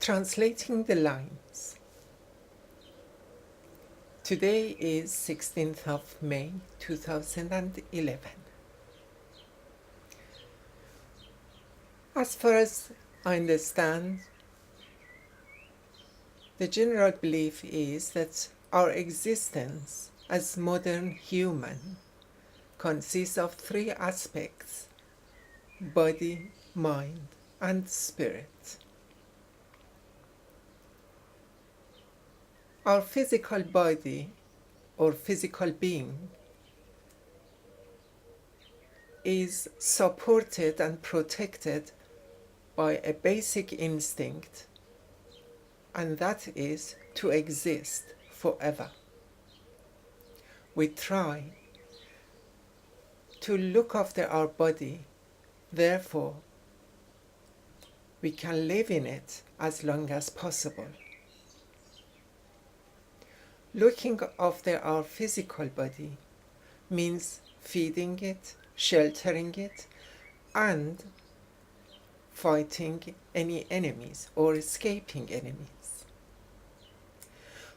Translating the lines. Today is 16th of May 2011. As far as I understand, the general belief is that our existence as modern human consists of three aspects: body, mind, and spirit. Our physical body or physical being is supported and protected by a basic instinct, and that is to exist forever. We try to look after our body, therefore we can live in it as long as possible. Looking after our physical body means feeding it, sheltering it, and fighting any enemies or escaping enemies.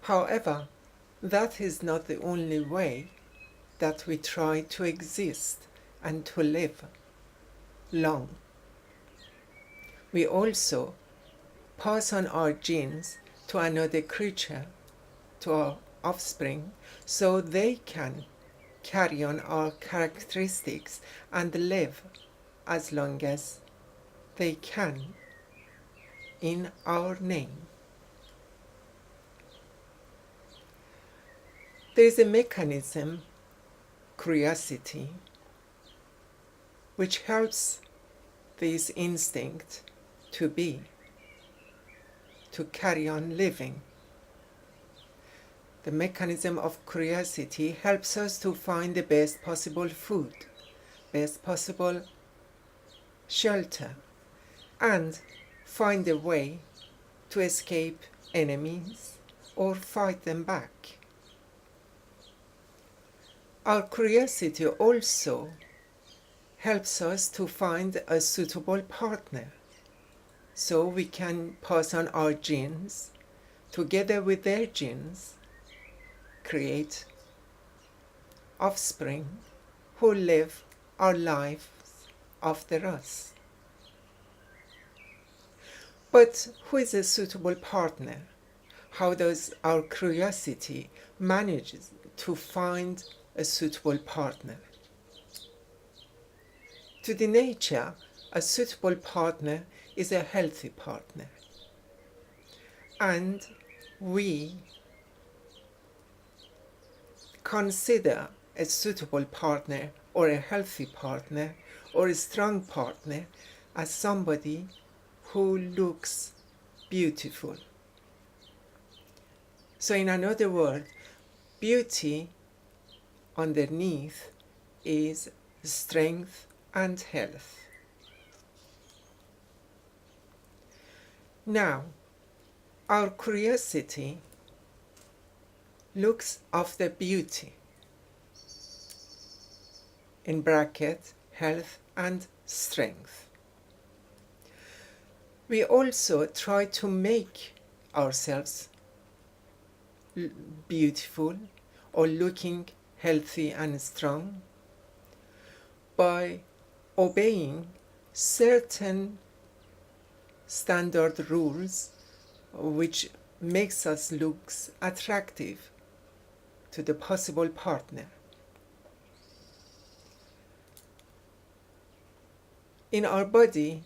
However, that is not the only way that we try to exist and to live long. We also pass on our genes to another creature, to our offspring, so they can carry on our characteristics and live as long as they can in our name. There is a mechanism, curiosity, which helps this instinct to carry on living. The mechanism of curiosity helps us to find the best possible food, best possible shelter, and find a way to escape enemies or fight them back. Our curiosity also helps us to find a suitable partner, so we can pass on our genes, together with their genes, create offspring who live our lives after us. But who is a suitable partner? How does our curiosity manage to find a suitable partner? To the nature, a suitable partner is a healthy partner. And we consider a suitable partner or a healthy partner or a strong partner as somebody who looks beautiful. So in another word, beauty underneath is strength and health. Now, our curiosity looks after beauty, in bracket, health and strength. We also try to make ourselves beautiful or looking healthy and strong by obeying certain standard rules which makes us look attractive to the possible partner. In our body,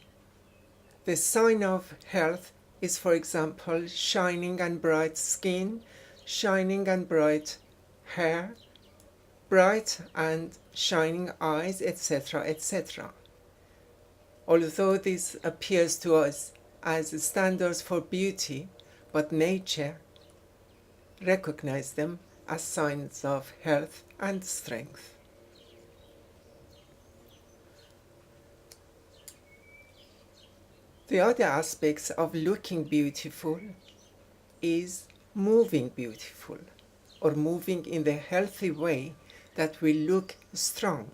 the sign of health is, for example, shining and bright skin, shining and bright hair, bright and shining eyes, etc., etc. Although this appears to us as standards for beauty, but nature recognizes them as signs of health and strength. The other aspects of looking beautiful is moving beautiful, or moving in the healthy way that we look strong.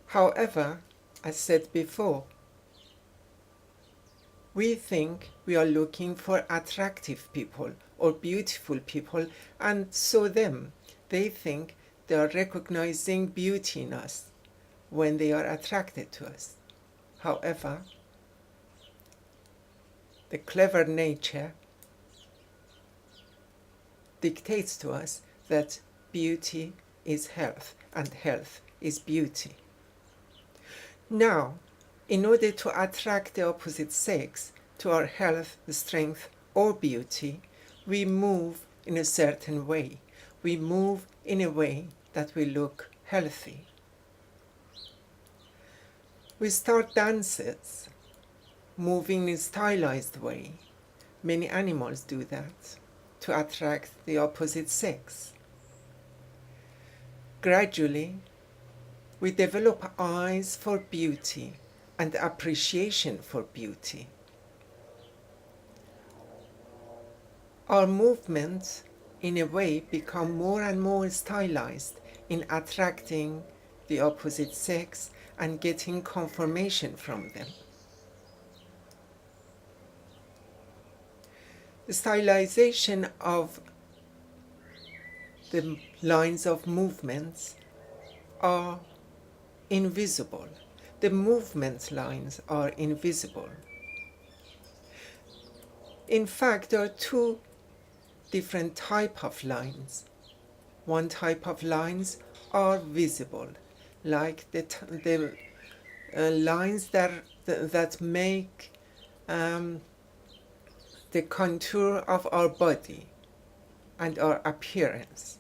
However, as said before, We think we are looking for attractive people or beautiful people, and so they think they are recognizing beauty in us when they are attracted to us. However, the clever nature dictates to us that beauty is health and health is beauty. Now, in order to attract the opposite sex to our health, strength, or beauty, we move in a certain way. We move in a way that we look healthy. We start dances, moving in a stylized way. Many animals do that to attract the opposite sex. Gradually, we develop eyes for beauty and appreciation for beauty. Our movements, in a way, become more and more stylized in attracting the opposite sex and getting confirmation from them. The stylization of the lines of movements are invisible. The movement lines are invisible. In fact, there are two different types of lines. One type of lines are visible, like the lines that make the contour of our body and our appearance.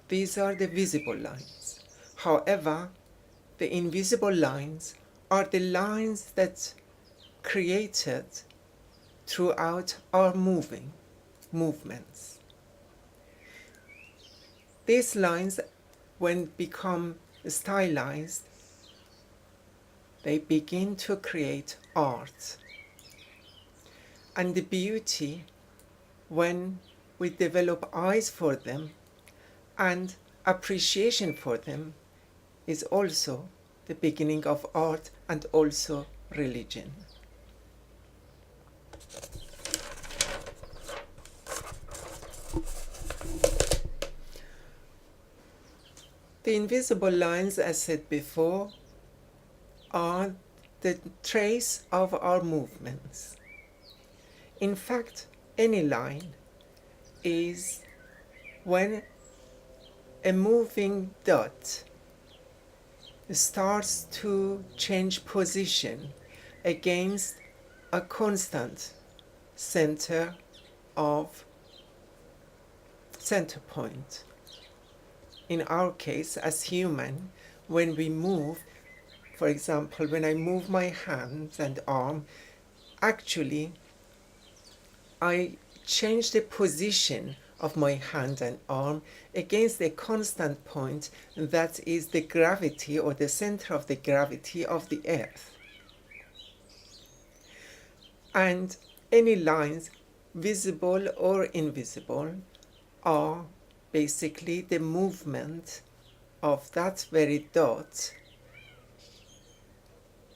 These are the visible lines. However, the invisible lines are the lines that created throughout our movements. These lines, when become stylized, they begin to create art. And the beauty, when we develop eyes for them and appreciation for them, is also the beginning of art and also religion. The invisible lines, as said before, are the trace of our movements. In fact, any line is when a moving dot starts to change position against a constant center point. In our case, as human, when we move, for example, when I move my hands and arm, actually I change the position of my hand and arm against a constant point that is the gravity or the center of the gravity of the earth. And any lines, visible or invisible, are basically the movement of that very dot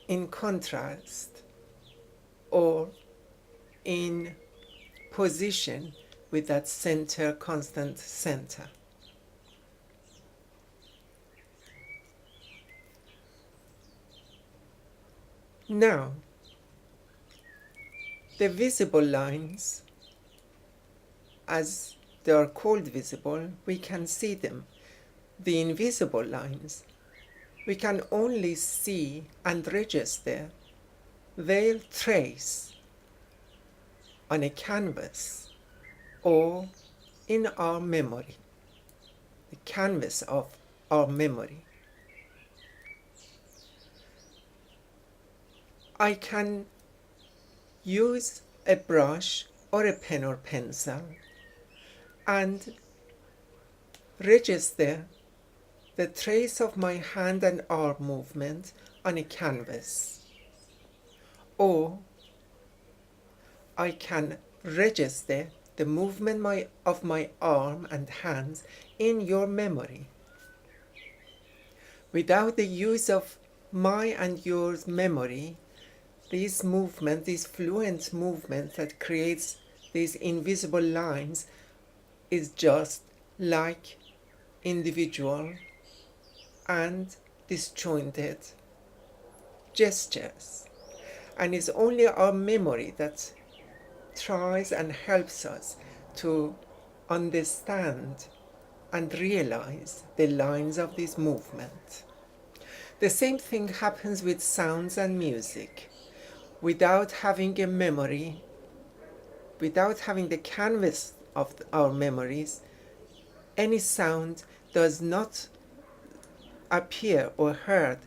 in contrast or in position with that center, constant center. Now, the visible lines, as they are called visible, we can see them. The invisible lines, we can only see and register their trace on a canvas or in our memory, the canvas of our memory. I can use a brush or a pen or pencil and register the trace of my hand and arm movement on a canvas. Or I can register the movement of my arm and hands in your memory. Without the use of my and your memory, this movement, this fluent movement that creates these invisible lines, is just like individual and disjointed gestures. And it's only our memory that tries and helps us to understand and realize the lines of this movement. The same thing happens with sounds and music. Without having a memory, without having the canvas of our memories, any sound does not appear or heard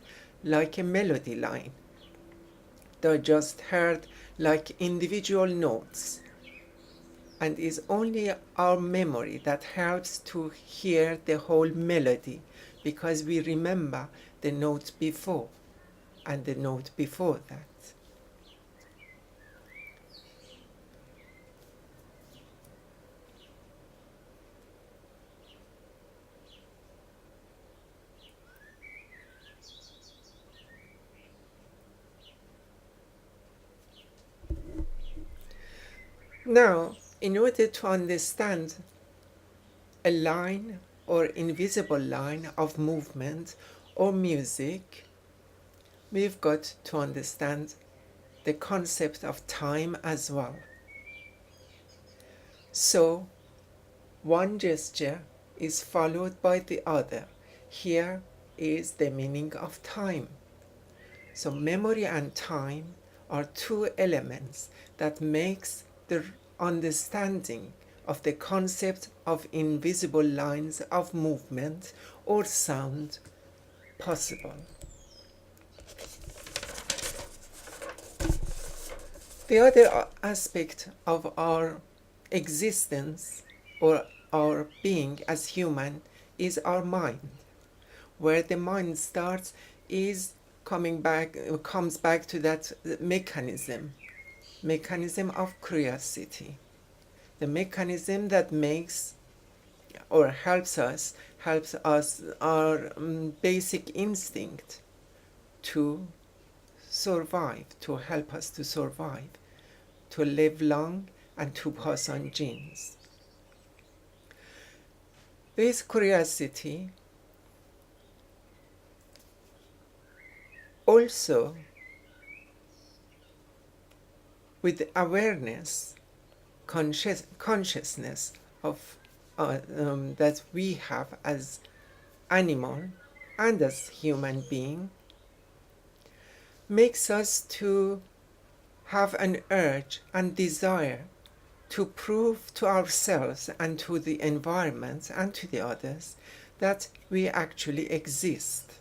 like a melody line. They're just heard like individual notes, and is only our memory that helps to hear the whole melody, because we remember the note before and the note before that. Now, in order to understand a line or invisible line of movement or music, we've got to understand the concept of time as well. So, one gesture is followed by the other. Here is the meaning of time. So, memory and time are two elements that makes the understanding of the concept of invisible lines of movement or sound possible. The other aspect of our existence or our being as human is our mind. Where the mind starts is comes back to that mechanism of curiosity, the mechanism that makes or helps us our basic instinct to survive, to help us to survive, to live long and to pass on genes. This curiosity also, with awareness, consciousness of that we have as animal and as human being, makes us to have an urge and desire to prove to ourselves and to the environment and to the others that we actually exist.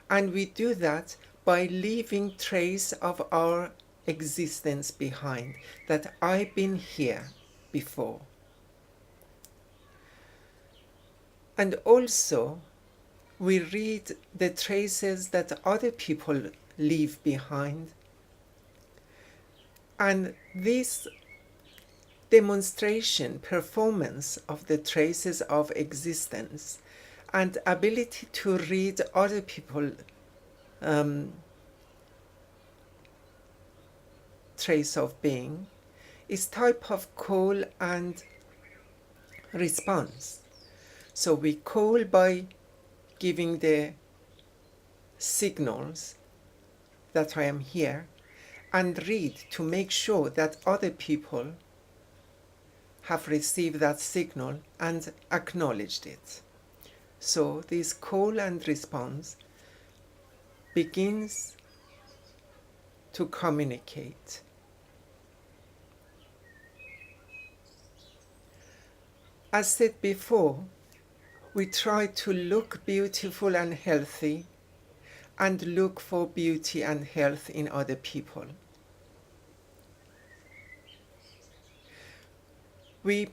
And we do that by leaving trace of our existence behind, that I've been here before. And also, we read the traces that other people leave behind. And this demonstration, performance of the traces of existence and ability to read other people's trace of being is type of call and response. So we call by giving the signals that I am here, and read to make sure that other people have received that signal and acknowledged it. So this call and response begins to communicate. As said before, we try to look beautiful and healthy and look for beauty and health in other people. We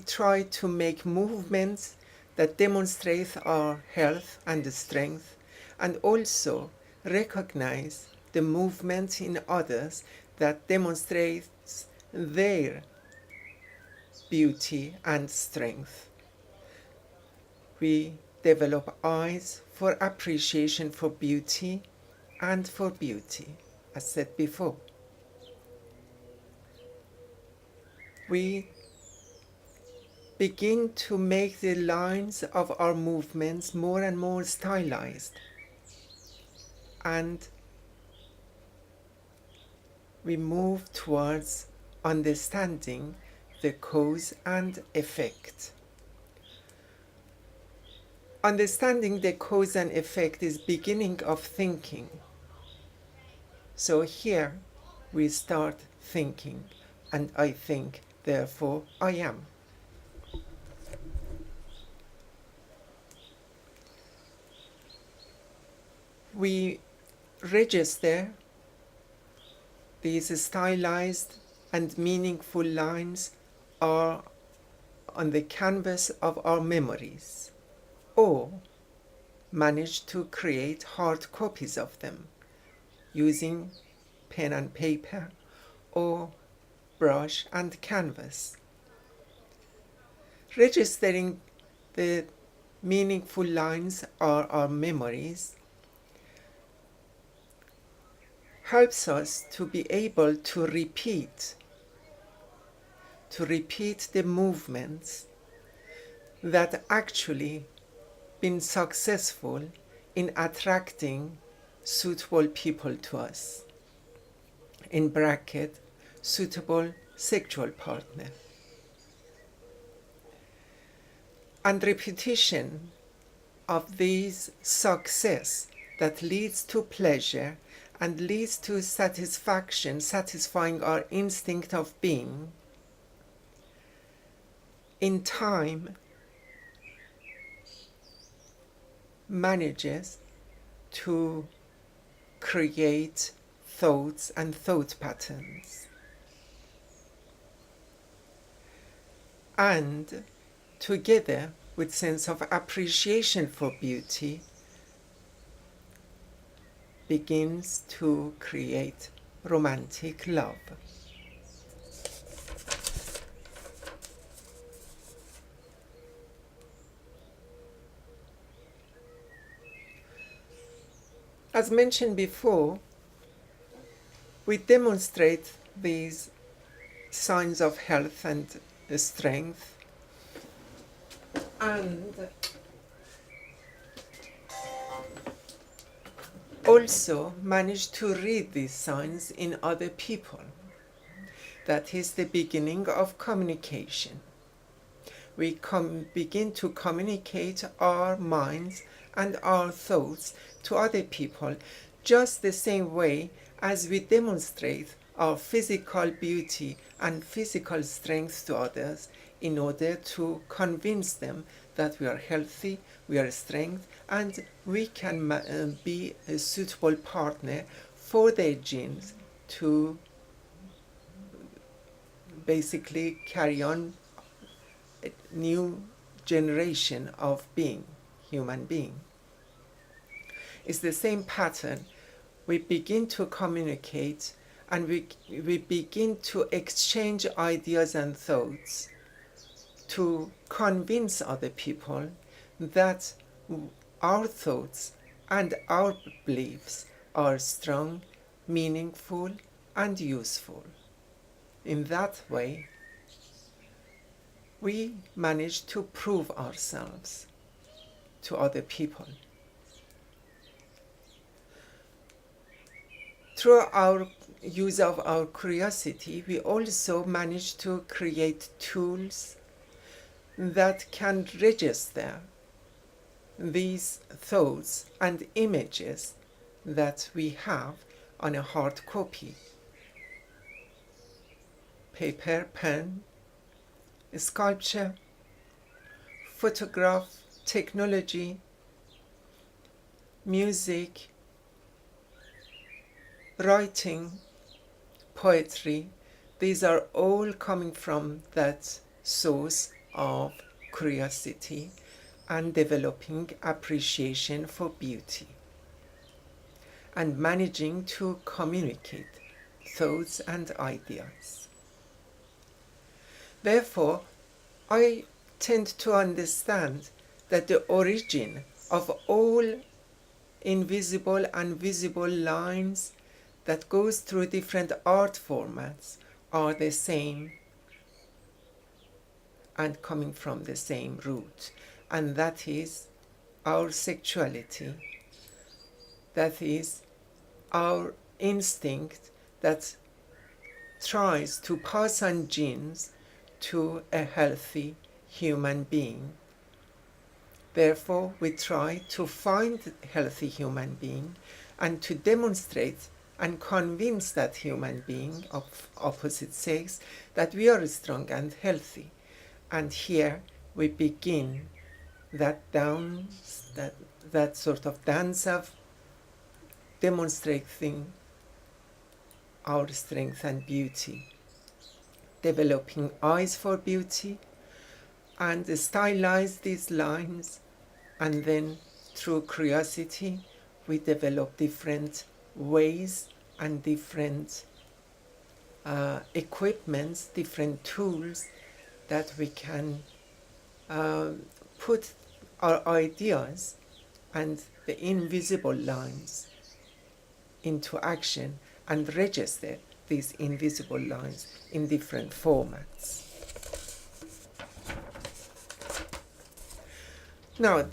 try to make movements that demonstrate our health and strength, and also recognize the movement in others that demonstrates their beauty and strength. We develop eyes for appreciation for beauty and for beauty, as said before. We begin to make the lines of our movements more and more stylized, and we move towards understanding the cause and effect. Understanding the cause and effect is beginning of thinking. So here we start thinking, and I think, therefore I am. We register these stylized and meaningful lines are on the canvas of our memories, or manage to create hard copies of them using pen and paper or brush and canvas. Registering the meaningful lines are our memories helps us to be able to repeat the movements that actually been successful in attracting suitable people to us. In bracket, suitable sexual partner. And repetition of these success that leads to pleasure and leads to satisfaction, satisfying our instinct of being, in time manages to create thoughts and thought patterns. And together with sense of appreciation for beauty, begins to create romantic love. As mentioned before, we demonstrate these signs of health and strength, and also manage to read these signs in other people. That is the beginning of communication. We begin to communicate our minds and our thoughts to other people, just the same way as we demonstrate our physical beauty and physical strength to others in order to convince them that we are healthy, we are strength, and we can be a suitable partner for their genes to basically carry on a new generation of human being. It's the same pattern. We begin to communicate and we begin to exchange ideas and thoughts to convince other people that our thoughts and our beliefs are strong, meaningful, and useful. In that way, we manage to prove ourselves to other people. Through our use of our curiosity, we also manage to create tools that can register these thoughts and images that we have on a hard copy. Paper, pen, sculpture, photograph, technology, music, writing, poetry, these are all coming from that source of curiosity and developing appreciation for beauty and managing to communicate thoughts and ideas. Therefore, I tend to understand that the origin of all invisible and visible lines that goes through different art formats are the same and coming from the same root. And that is our sexuality. That is our instinct that tries to pass on genes to a healthy human being. Therefore, we try to find a healthy human being and to demonstrate and convince that human being of opposite sex that we are strong and healthy. And here we begin that dance, that sort of dance of demonstrating our strength and beauty, developing eyes for beauty, and stylize these lines, and then through curiosity we develop different ways and different equipments, different tools that we can put our ideas and the invisible lines into action and register these invisible lines in different formats. Now,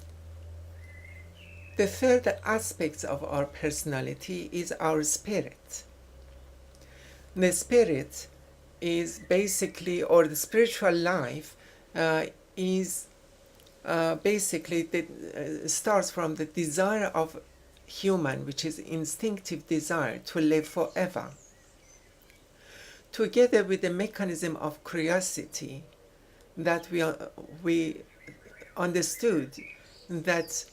the third aspect of our personality is our spirit. The spirit is basically, or the spiritual life is basically starts from the desire of human, which is instinctive desire to live forever, together with the mechanism of curiosity that we understood that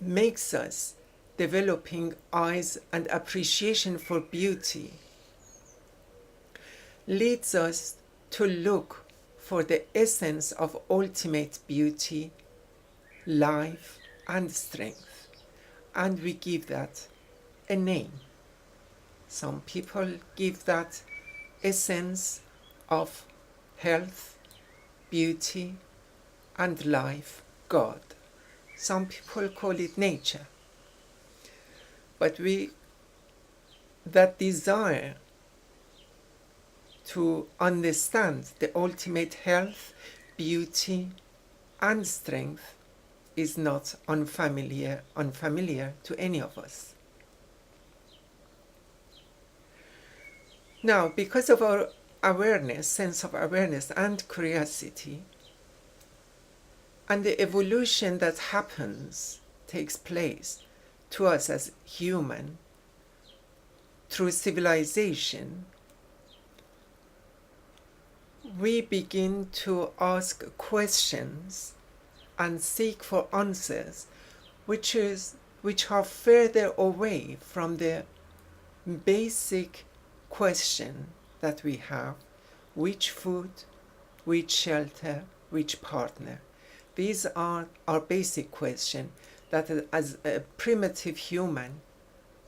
makes us developing eyes and appreciation for beauty, leads us to look for the essence of ultimate beauty, life, and strength. And we give that a name. Some people give that essence of health, beauty, and life God. Some people call it nature. But that desire to understand the ultimate health, beauty, and strength is not unfamiliar to any of us. Now, because of our awareness, sense of awareness and curiosity, and the evolution that takes place to us as human through civilization, we begin to ask questions and seek for answers which are further away from the basic question that we have: which food, which shelter, which partner. These are our basic questions that as a primitive human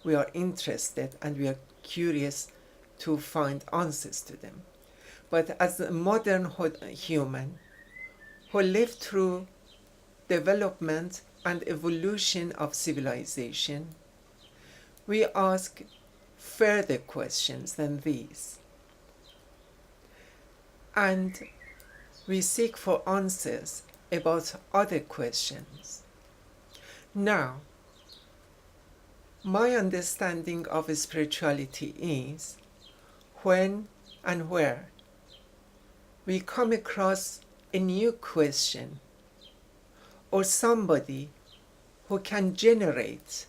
we are interested and we are curious to find answers to them. But as a modern human who lived through development and evolution of civilization, we ask further questions than these. And we seek for answers about other questions. Now, my understanding of spirituality is when and where we come across a new question or somebody who can generate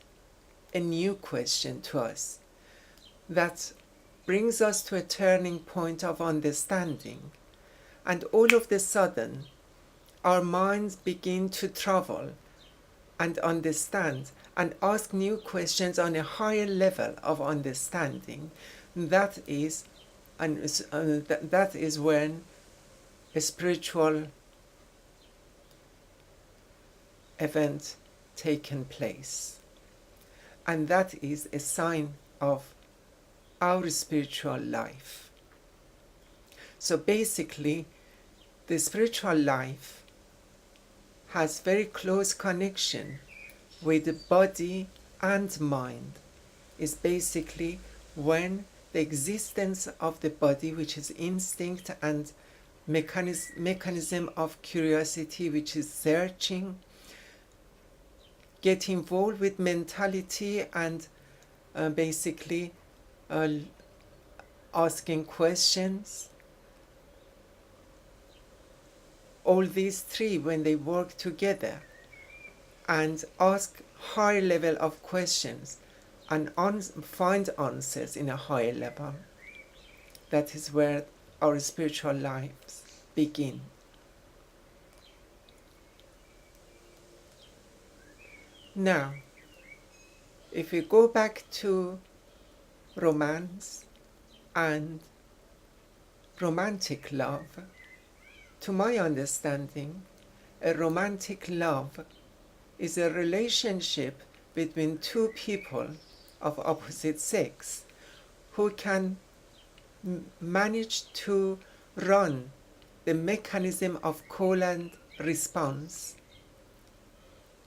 a new question to us that brings us to a turning point of understanding, and all of a sudden our minds begin to travel and understand and ask new questions on a higher level of understanding. That is when a spiritual event taken place, and that is a sign of our spiritual life. So basically, the spiritual life has very close connection with the body and mind is basically when the existence of the body, which is instinct, and mechanism of curiosity, which is searching, get involved with mentality and basically asking questions. All these three, when they work together and ask higher level of questions and find answers in a higher level, that is where our spiritual lives begin. Now, if we go back to romance and romantic love, to my understanding, a romantic love is a relationship between two people of opposite sex who can manage to run the mechanism of call and response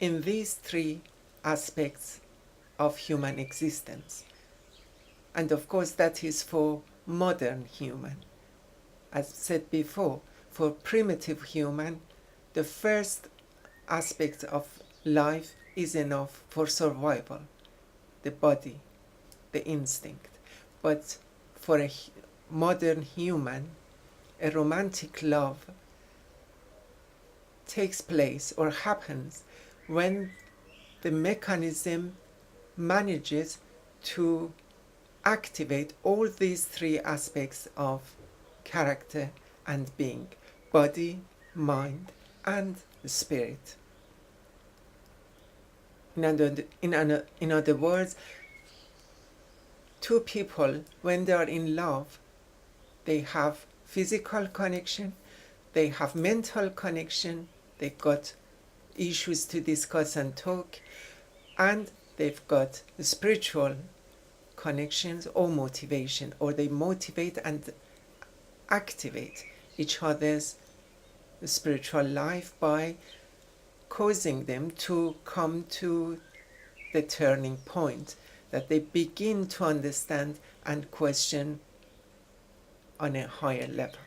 in these three aspects of human existence. And of course that is for modern human. As said before, for primitive human, the first aspect of life is enough for survival, the body, the instinct. But for a modern human, a romantic love takes place or happens when the mechanism manages to activate all these three aspects of character and being: body, mind, and spirit. In other words, two people, when they are in love, they have physical connection, they have mental connection, they got issues to discuss and talk, and they've got spiritual connections or motivation, or they motivate and activate each other's spiritual life by causing them to come to the turning point, that they begin to understand and question on a higher level.